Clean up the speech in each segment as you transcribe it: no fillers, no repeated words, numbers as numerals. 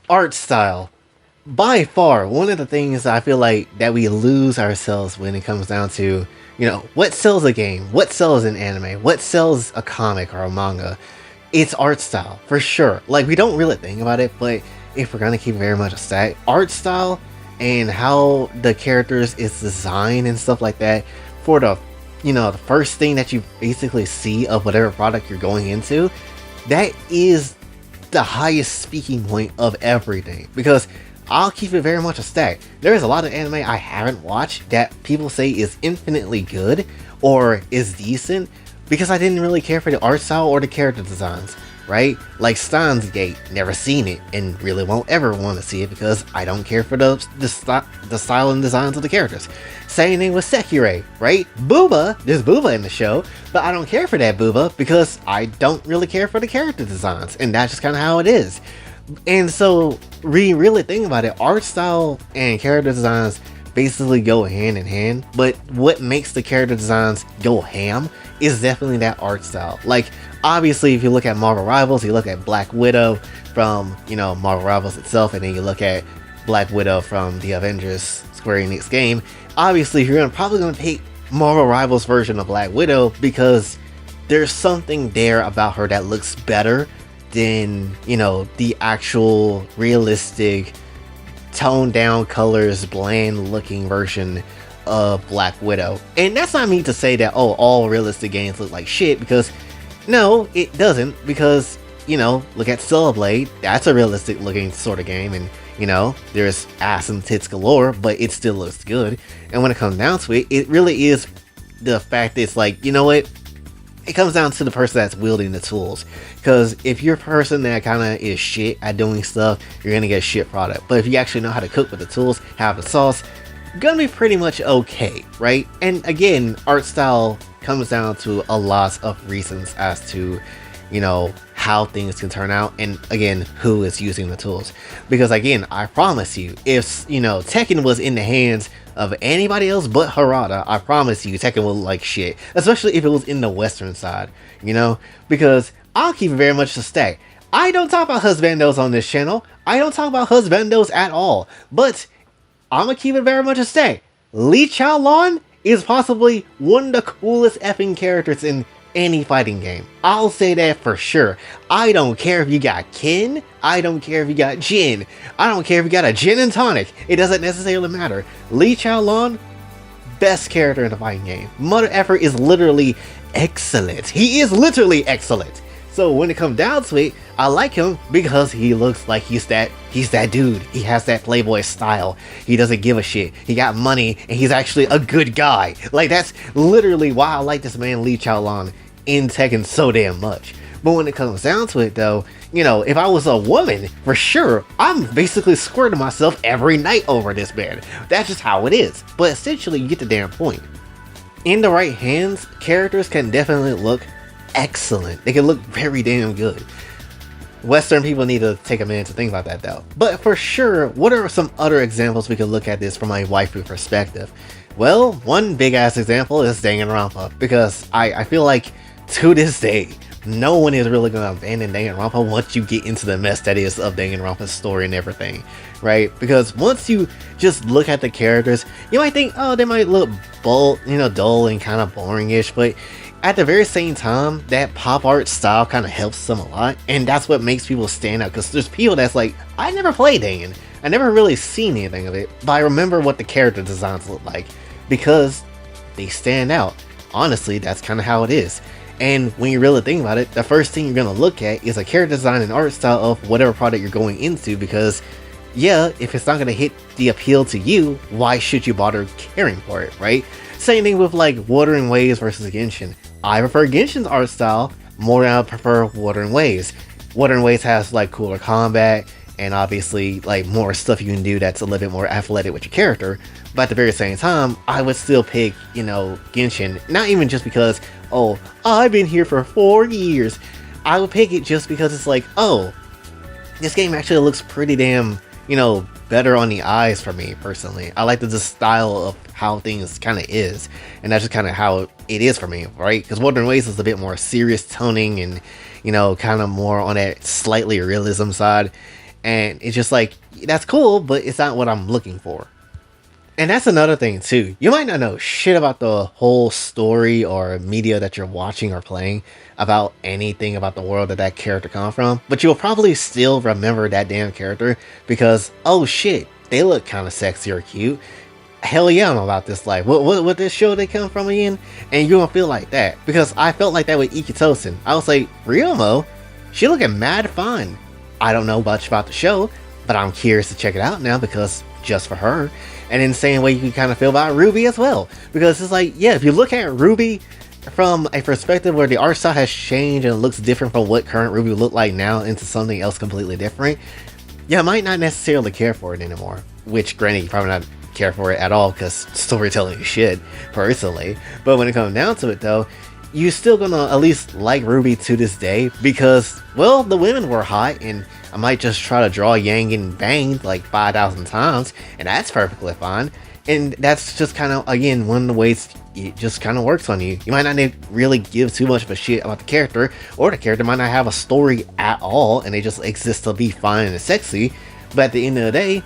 Art style. By far, one of the things I feel like that we lose ourselves when it comes down to, what sells a game, what sells an anime, what sells a comic or a manga. It's art style, for sure. Like, we don't really think about it, but if we're gonna keep very much a stack, art style and how the characters is designed and stuff like that for the first thing that you basically see of whatever product you're going into, that is the highest speaking point of everything. Because I'll keep it very much a stack. There's a lot of anime I haven't watched that people say is infinitely good or is decent because I didn't really care for the art style or the character designs, right? Like Steins Gate, never seen it and really won't ever want to see it because I don't care for the style and designs of the characters. Same thing with Sekirei, right? Booba, there's Booba in the show, but I don't care for that Booba because I don't really care for the character designs, and that's just kind of how it is. And so, really think about it, art style and character designs basically go hand in hand, but what makes the character designs go ham is definitely that art style. Like, obviously, if you look at Marvel Rivals, you look at Black Widow from, Marvel Rivals itself, and then you look at Black Widow from the Avengers Square Enix game, obviously, you're probably going to pick Marvel Rivals version of Black Widow because there's something there about her that looks better than, the actual realistic toned down colors, bland looking version of Black Widow. And that's not me to say that, all realistic games look like shit, because no, it doesn't, because, look at Stellar Blade, that's a realistic looking sort of game, and, there's ass and tits galore, but it still looks good. And when it comes down to it, it really is the fact that it's like, what? It comes down to the person that's wielding the tools. Because if you're a person that kind of is shit at doing stuff, you're going to get a shit product. But if you actually know how to cook with the tools, have the sauce, gonna be pretty much okay, right? And again, art style comes down to a lot of reasons as to, how things can turn out, and again, who is using the tools. Because again, I promise you, if, Tekken was in the hands of anybody else but Harada, I promise you, Tekken will look like shit. Especially if it was in the Western side, Because I'll keep it very much a stack. I don't talk about husbandos on this channel. I don't talk about husbandos at all. But I'm gonna keep it very much a stack. Lee Chaolan is possibly one of the coolest effing characters in any fighting game. I'll say that for sure. I don't care if you got Ken. I don't care if you got Jin. I don't care if you got a Gin and Tonic. It doesn't necessarily matter. Lee Chaolan, best character in the fighting game. Mother Effer is literally excellent. He is literally excellent. So when it comes down to it, I like him because he looks like he's that dude. He has that playboy style. He doesn't give a shit. He got money and he's actually a good guy. Like, that's literally why I like this man Lee Chaolan in Tekken so damn much. But when it comes down to it though, if I was a woman, for sure, I'm basically squirting myself every night over this man. That's just how it is. But essentially, you get the damn point. In the right hands, characters can definitely look excellent. They can look very damn good. Western people need to take a minute to think about that though. But for sure, what are some other examples we could look at this from a waifu perspective? Well, one big ass example is Danganronpa, because I feel like to this day, no one is really going to abandon Danganronpa once you get into the mess that is of Danganronpa's story and everything, right? Because once you just look at the characters, you might think, they might look dull and kind of boring-ish, but at the very same time, that pop art style kind of helps them a lot, and that's what makes people stand out, because there's people that's like, I never played Dangan, I never really seen anything of it, but I remember what the character designs look like, because they stand out. Honestly, that's kind of how it is. And when you really think about it, the first thing you're going to look at is a character design and art style of whatever product you're going into, because yeah, if it's not going to hit the appeal to you, why should you bother caring for it, right? Same thing with like Wuthering Waves versus Genshin. I prefer Genshin's art style more than I prefer Wuthering Waves. Wuthering Waves has like cooler combat and obviously like more stuff you can do that's a little bit more athletic with your character. But at the very same time, I would still pick, Genshin. Not even just because, I've been here for 4 years. I would pick it just because it's like, this game actually looks pretty damn, better on the eyes for me, personally. I like the style of how things kind of is. And that's just kind of how it is for me, right? Because Wuthering Waves is a bit more serious toning and, kind of more on that slightly realism side. And it's just like, that's cool, but it's not what I'm looking for. And that's another thing too. You might not know shit about the whole story or media that you're watching or playing about anything about the world that that character come from, but you'll probably still remember that damn character because oh shit, they look kind of sexy or cute. Hell yeah, I'm about this life. What this show they come from again? And you're gonna feel like that because I felt like that with Ikitosen. I was like, Ryomo, she looking mad fun. I don't know much about the show, but I'm curious to check it out now because just for her. And in the same way, you can kind of feel about Ruby as well. Because it's like, yeah, if you look at Ruby from a perspective where the art style has changed and looks different from what current Ruby would look like now into something else completely different, yeah, I might not necessarily care for it anymore. Which, granted, you probably not care for it at all because storytelling is shit, personally. But when it comes down to it, though, you're still gonna at least like Ruby to this day because, well, the women were hot and I might just try to draw Yang and Bang like 5,000 times, and that's perfectly fine. And that's just kind of, again, one of the ways it just kind of works on you. You might not really give too much of a shit about the character, or the character might not have a story at all, and they just exist to be fun and sexy. But at the end of the day,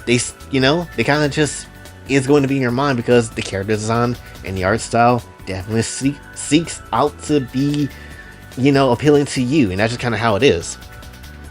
they kind of just is going to be in your mind because the character design and the art style definitely seeks out to be, appealing to you, and that's just kind of how it is.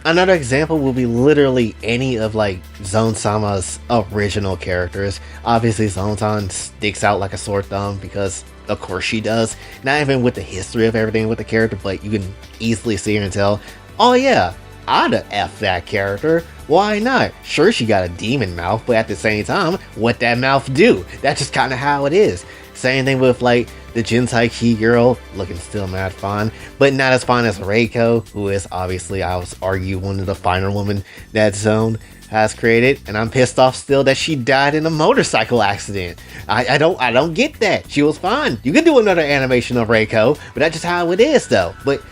Another example will be literally any of like Zone-sama's original characters. Obviously, Zone-san sticks out like a sore thumb because of course she does. Not even with the history of everything with the character, but you can easily see her and tell, oh yeah, I'd have F that character. Why not? Sure, she got a demon mouth, but at the same time, what that mouth do? That's just kind of how it is. Same thing with like the Gentai Key girl, looking still mad fine, but not as fine as Reiko, who is obviously, I would argue, one of the finer women that Zone has created, and I'm pissed off still that she died in a motorcycle accident. I don't get that. She was fine. You could do another animation of Reiko, but that's just how it is though. But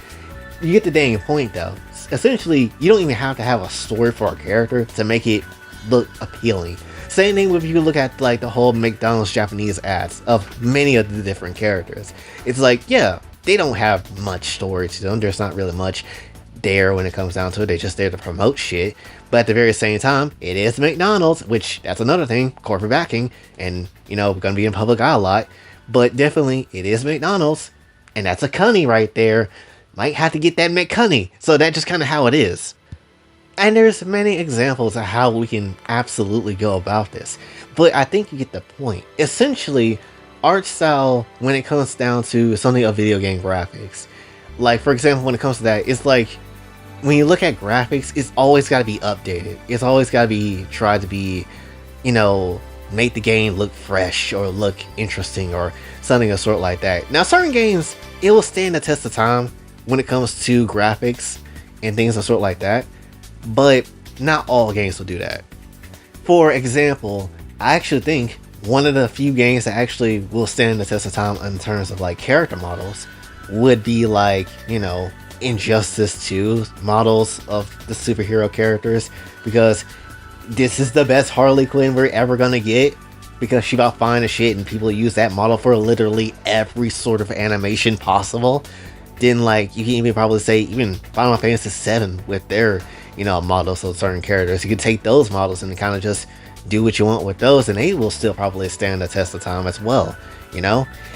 you get the dang point though. Essentially, you don't even have to have a story for a character to make it look appealing. Same thing if you look at like the whole McDonald's Japanese ads of many of the different characters. It's like, yeah, they don't have much story to them. There's not really much there when it comes down to it. They're just there to promote shit. But at the very same time, it is McDonald's, which that's another thing, corporate backing, and gonna be in public eye a lot. But definitely, it is McDonald's, and that's a cunny right there. Might have to get that McCunny. So that's just kind of how it is. And there's many examples of how we can absolutely go about this. But I think you get the point. Essentially, art style, when it comes down to something of video game graphics, like for example, when it comes to that, it's like, when you look at graphics, it's always got to be updated. It's always got to be, tried to be, make the game look fresh or look interesting or something of sort like that. Now, certain games, it will stand the test of time when it comes to graphics and things of sort like that. But not all games will do that. For example, I actually think one of the few games that actually will stand the test of time in terms of like character models would be like, Injustice 2 models of the superhero characters, because this is the best Harley Quinn we're ever gonna get, because she about fine as shit and people use that model for literally every sort of animation possible. Then like you can even probably say even Final Fantasy 7 with their models of certain characters. You can take those models and kind of just do what you want with those, and they will still probably stand the test of time as well,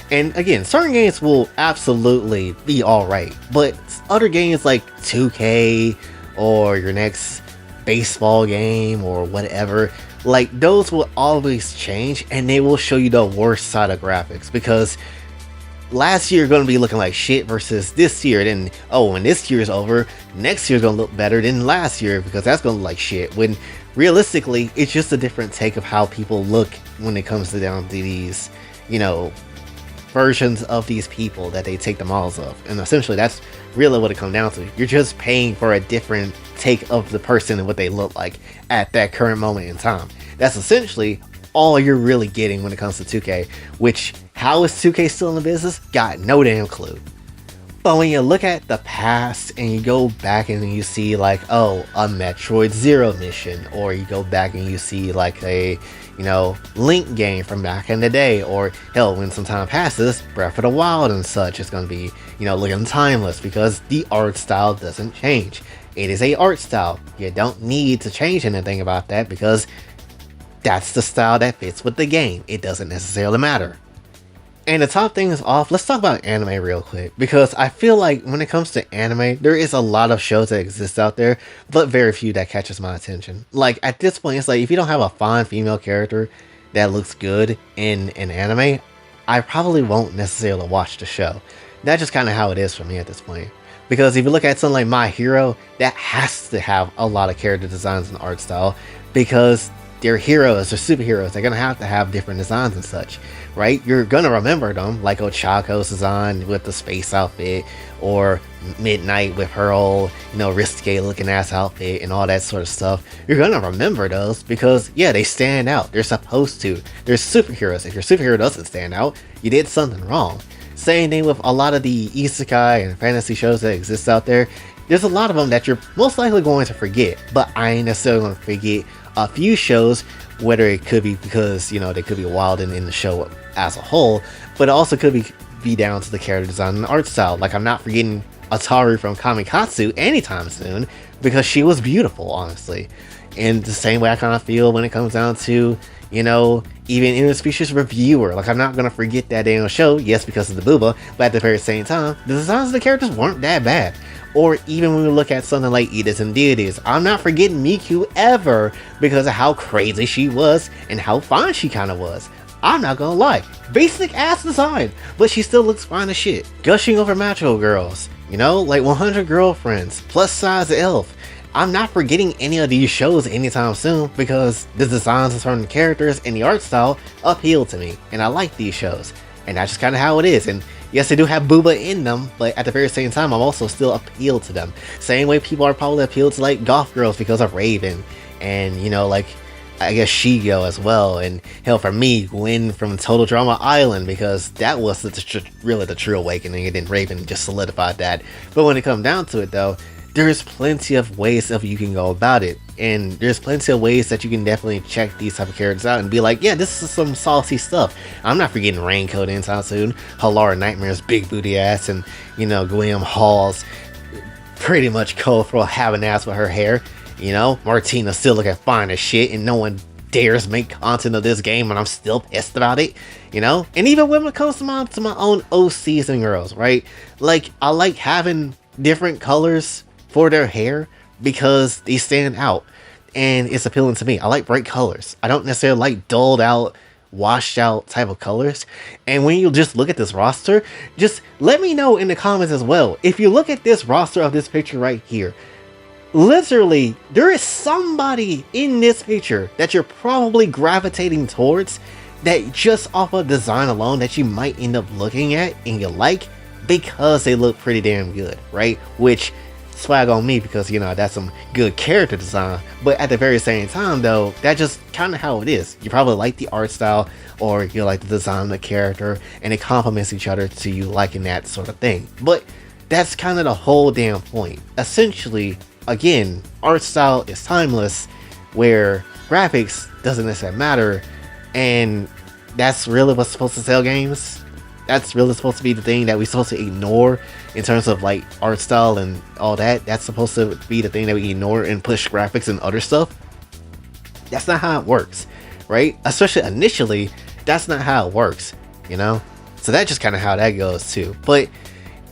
And again, certain games will absolutely be alright, but other games like 2K or your next baseball game or whatever, like those will always change and they will show you the worst side of graphics, because last year going to be looking like shit versus this year. Then, when this year's over, next year's going to look better than last year because that's going to look like shit. When realistically, it's just a different take of how people look when it comes down to these, versions of these people that they take the models of. And essentially, that's really what it comes down to. You're just paying for a different take of the person and what they look like at that current moment in time. That's essentially all you're really getting when it comes to 2K, which, how is 2K still in the business? Got no damn clue. But when you look at the past and you go back and you see like, a Metroid Zero mission, or you go back and you see like a, Link game from back in the day, or hell, when some time passes, Breath of the Wild and such, it's going to be, looking timeless because the art style doesn't change. It is a art style. You don't need to change anything about that because that's the style that fits with the game. It doesn't necessarily matter. And to top things off, let's talk about anime real quick, because I feel like when it comes to anime, there is a lot of shows that exist out there, but very few that catches my attention. Like, at this point, it's like, if you don't have a fine female character that looks good in an anime, I probably won't necessarily watch the show. That's just kind of how it is for me at this point. Because if you look at something like My Hero, that has to have a lot of character designs and art style, because they're heroes, they're superheroes, they're gonna have to have different designs and such, right? You're gonna remember them, like Ochako's design with the space outfit, or Midnight with her old, risque looking ass outfit and all that sort of stuff. You're gonna remember those because, yeah, they stand out. They're supposed to. They're superheroes. If your superhero doesn't stand out, you did something wrong. Same thing with a lot of the isekai and fantasy shows that exist out there. There's a lot of them that you're most likely going to forget, but I ain't necessarily going to forget a few shows, whether it could be because, they could be wild in the show as a whole, but it also could be down to the character design and art style. Like, I'm not forgetting Ataru from Kamikatsu anytime soon, because she was beautiful, honestly. And the same way I kind of feel when it comes down to, even interspecies reviewer. Like, I'm not going to forget that damn show, yes, because of the booba, but at the very same time, the designs of the characters weren't that bad. Or even when we look at something like Edis and Deities, I'm not forgetting Miku ever because of how crazy she was and how fine she kind of was. I'm not gonna lie, basic ass design, but she still looks fine as shit. Gushing over macho girls, like 100 Girlfriends, plus size elf. I'm not forgetting any of these shows anytime soon because the designs of certain characters and the art style appeal to me, and I like these shows. And that's just kind of how it is. And yes, they do have booba in them, but at the very same time, I'm also still appealed to them. Same way people are probably appealed to like goth girls because of Raven, and I guess Shigo as well. And hell, for me, Gwen from Total Drama Island, because that was really the true awakening, and then Raven just solidified that. But when it comes down to it, though, there's plenty of ways of you can go about it, and there's plenty of ways that you can definitely check these type of characters out and be like, yeah, this is some saucy stuff. I'm not forgetting Raincoat anytime soon, Halara Nightmare's big booty ass, and Guillaume Hall's pretty much colorful having ass with her hair. Martina still looking fine as shit, and no one dares make content of this game, and I'm still pissed about it. And even when it comes to my own OCs and girls, right? Like, I like having different colors for their hair because they stand out and it's appealing to me. I like bright colors. I don't necessarily like dulled out, washed out type of colors. And when you just look at this roster, just let me know in the comments as well. If you look at this roster of this picture right here, literally there is somebody in this picture that you're probably gravitating towards, that just off of design alone that you might end up looking at and you like because they look pretty damn good, right? Which swag on me because that's some good character design. But at the very same time, though, that's just kind of how it is. You probably like the art style, or you like the design of the character, and it complements each other to you liking that sort of thing. But that's kind of the whole damn point. Essentially, again, art style is timeless, where graphics doesn't necessarily matter, and that's really what's supposed to sell games. That's really supposed to be the thing that we're supposed to ignore in terms of like art style and all that. That's supposed to be the thing that we ignore and push graphics and other stuff. That's not how it works, right? Especially initially, that's not how it works, So that's just kind of how that goes too. But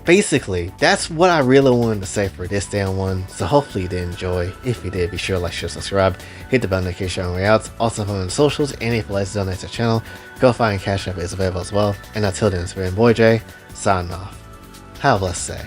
basically, that's what I really wanted to say for this damn one. So hopefully you did enjoy. If you did, be sure to like, share, subscribe, hit the bell notification on the way out. Also follow on the socials, and if you'd like to donate to the channel, Kofi and Cash App is available as well. And until then, it's been Boy J, signing off. Have a blessed day.